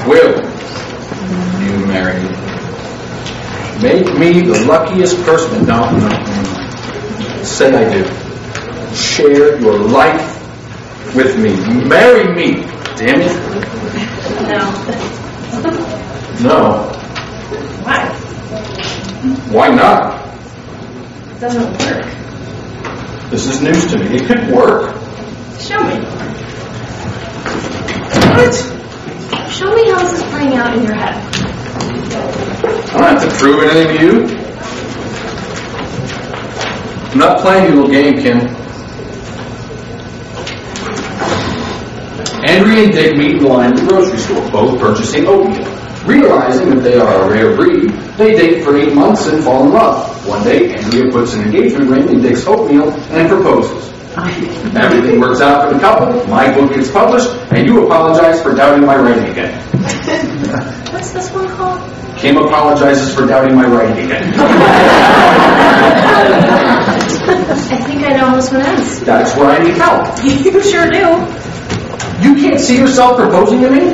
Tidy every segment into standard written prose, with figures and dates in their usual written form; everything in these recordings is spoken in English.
Will you marry me? Make me the luckiest person. No. Say I do. Share your life with me. Marry me. Damn it. No. Why? Why not? It doesn't work. This is news to me. It could work. Show me. What? Show me how this is playing out in your head. I don't have to prove anything to you. I'm not playing your little game, Kim. Andrea and Dick meet in line at the grocery store, both purchasing oatmeal. Realizing that they are a rare breed, they date for 8 months and fall in love. One day, Andrea puts an engagement ring in Dick's oatmeal and proposes. Everything works out for the couple, my book gets published, and you apologize for doubting my writing again. What's this one called? Kim apologizes for doubting my writing again. I think I know how this one ends. That's where I need help. You sure do. You can't see yourself proposing to me?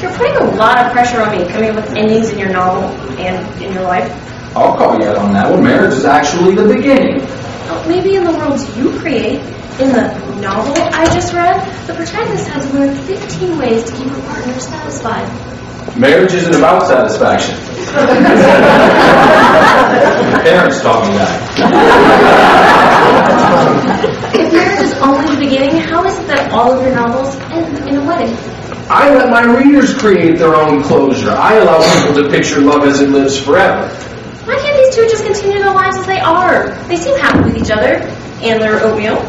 You're putting a lot of pressure on me coming up with endings in your novel and in your life. I'll call you out on that one. Marriage is actually the beginning. Well, maybe in the worlds you create, in the novel I just read, the protagonist has learned 15 ways to keep her partner satisfied. Marriage isn't about satisfaction. Parents taught me that. If marriage is only the beginning, how is it that all of your novels end in a wedding? I let my readers create their own closure. I allow people to picture love as it lives forever. Why can't these two just continue their lives as they are? They seem happy with each other and their oatmeal.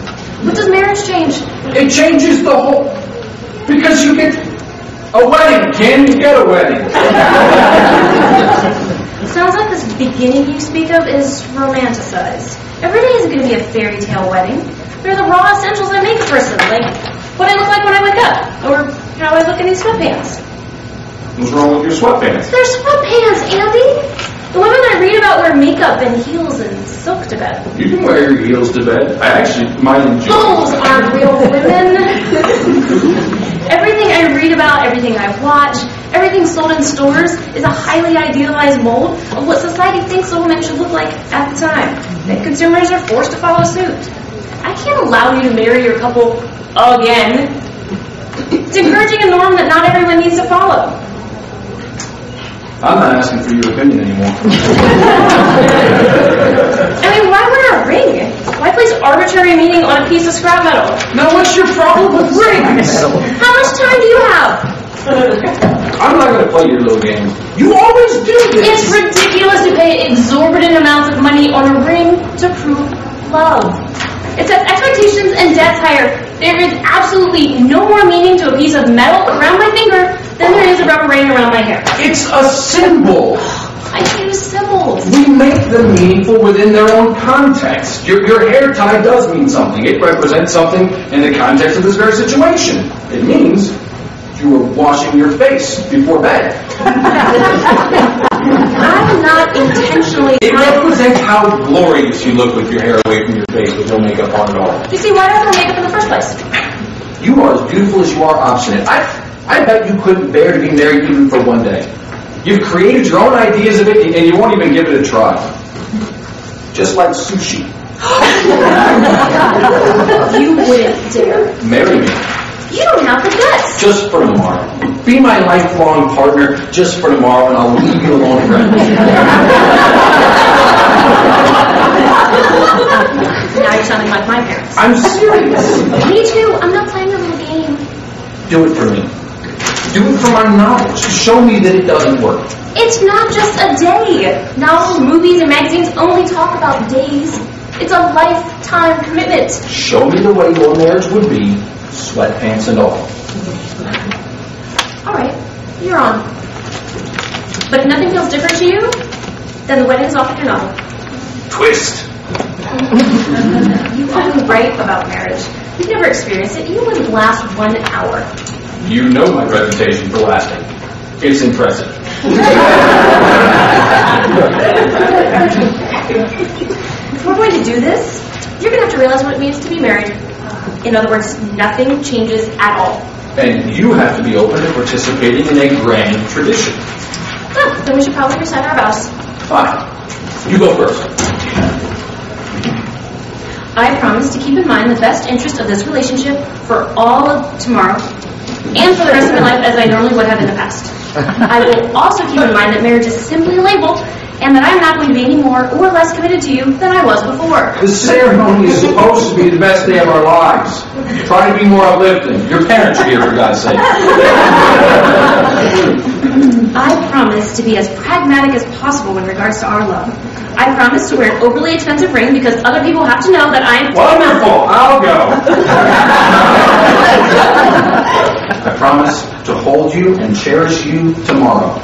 What does marriage change? It changes the whole... Because you get a wedding, Ken. You get a wedding. Sounds like this beginning you speak of is romanticized. Every day isn't going to be a fairy tale wedding. They're the raw essentials that make a person, like what I look like when I wake up, or how I look in these sweatpants. What's wrong with your sweatpants? They're sweatpants, Andy! The women I read about wear makeup and heels and silk to bed. You can wear your heels to bed. I actually might enjoy it. Those aren't real women. Everything I read about, everything I watch, everything sold in stores is a highly idealized mold of what society thinks a woman should look like at the time. And consumers are forced to follow suit. I can't allow you to marry your couple again. It's encouraging a norm that not everyone needs to follow. I'm not asking for your opinion anymore. I mean, why wear a ring? Why place arbitrary meaning on a piece of scrap metal? Now, what's your problem with rings? How much time do you have? I'm not going to play your little game. You always do this. It's ridiculous to pay exorbitant amounts of money on a ring to prove love. It sets expectations and debts higher. There is absolutely no more meaning to a piece of metal around my finger than there is a rubber ring around my hair. It's a symbol. I use symbols. We make them meaningful within their own context. Your hair tie does mean something. It represents something in the context of this very situation. It means you were washing your face before bed. I'm not intentionally... It represents how glorious you look with your hair away from your face with no makeup on at all. You see, why do I wear makeup in the first place? You are as beautiful as you are obstinate. I bet you couldn't bear to be married even for one day. You've created your own ideas of it, and you won't even give it a try. Just like sushi. You wouldn't dare. Marry me. You don't have the guts. Just for tomorrow. Be my lifelong partner just for tomorrow, and I'll leave you alone forever. Now you're sounding like my parents. I'm serious. Me too. I'm not playing a little game. Do it for me. Do it for my novels. Show me that it doesn't work. It's not just a day. Novels, movies, and magazines only talk about days. It's a lifetime commitment. Show me the way your marriage would be, sweatpants and all. All right, you're on. But if nothing feels different to you, then the wedding is off with your novel. Twist. You only write about marriage. You've never experienced it. You wouldn't last 1 hour. You know my reputation for lasting. It's impressive. If we're going to do this, you're going to have to realize what it means to be married. In other words, nothing changes at all. And you have to be open to participating in a grand tradition. Oh, then we should probably recite our vows. Fine. You go first. I promise to keep in mind the best interest of this relationship for all of tomorrow and for the rest of my life as I normally would have in the past. I will also keep in mind that marriage is simply a label and that I'm not going to be any more or less committed to you than I was before. The ceremony is supposed to be the best day of our lives. Try to be more uplifting. Your parents are here, for God's sake. I promise to be as pragmatic as possible in regards to our love. I promise to wear an overly expensive ring because other people have to know that I'm... Wonderful! I'll go. I promise to hold you and cherish you tomorrow.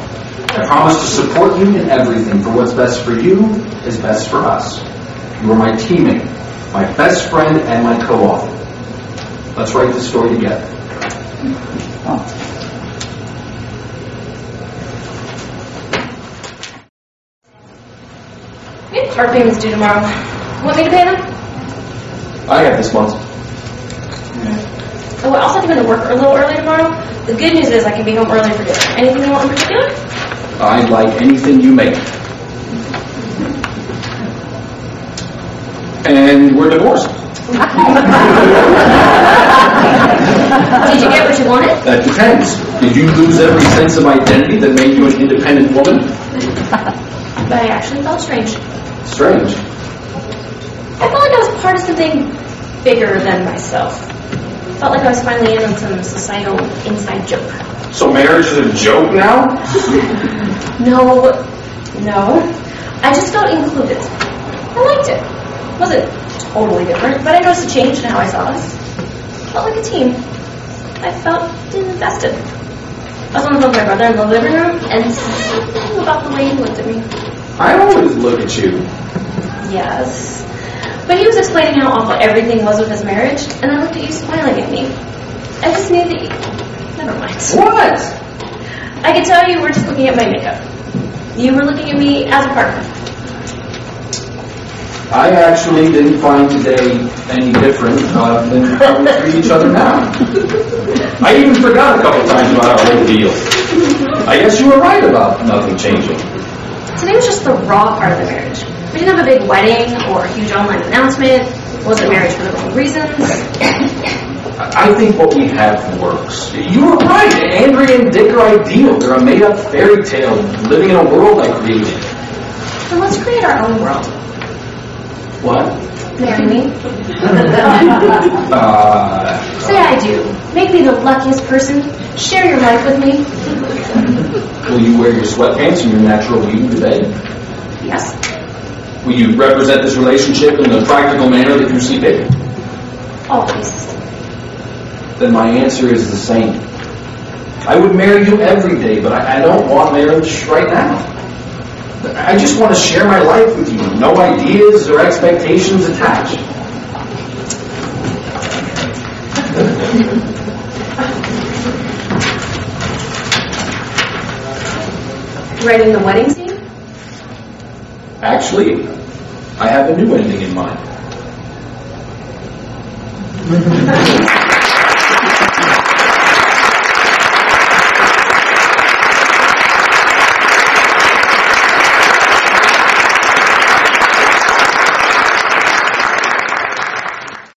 I promise to support you in everything, for what's best for you is best for us. You are my teammate, my best friend, and my co-author. Let's write the story together. Our payment's due tomorrow. Want me to pay them? I have this month. Oh, I also have to go to work a little early tomorrow. The good news is I can be home early for dinner. Anything you want in particular? I like anything you make. And we're divorced. Did you get what you wanted? That depends. Did you lose every sense of identity that made you an independent woman? But I actually felt strange. Strange. I felt like I was part of something bigger than myself. Felt like I was finally in on some societal inside joke. So marriage is a joke now? No. I just felt included. I liked it. Wasn't totally different, but I noticed a change in how I saw us. Felt like a team. I felt invested. I was on the phone with my brother in the living room, and something about the way he looked at me. I always look at you. Yes. But he was explaining how awful everything was with his marriage, and I looked at you smiling at me. I just knew that you... Never mind. What? I could tell you were just looking at my makeup. You were looking at me as a partner. I actually didn't find today any different than how we treat each other now. I even forgot a couple times about our whole deal. I guess you were right about nothing changing. Today was just the raw part of the marriage. We didn't have a big wedding or a huge online announcement. It wasn't marriage for the wrong reasons. I think what we have works. You were right. Andrea and Dick are ideal. They're a made-up fairy tale living in a world I created. Then let's create our own world. What? Marry me. Say I do. Make me the luckiest person. Share your life with me. Will you wear your sweatpants and your natural beauty today? Yes. Will you represent this relationship in the practical manner that you see fit? Always. Then my answer is the same. I would marry you every day, but I don't want marriage right now. I just want to share my life with you. No ideas or expectations attached. Writing the wedding scene? Actually, I have a new ending in mind.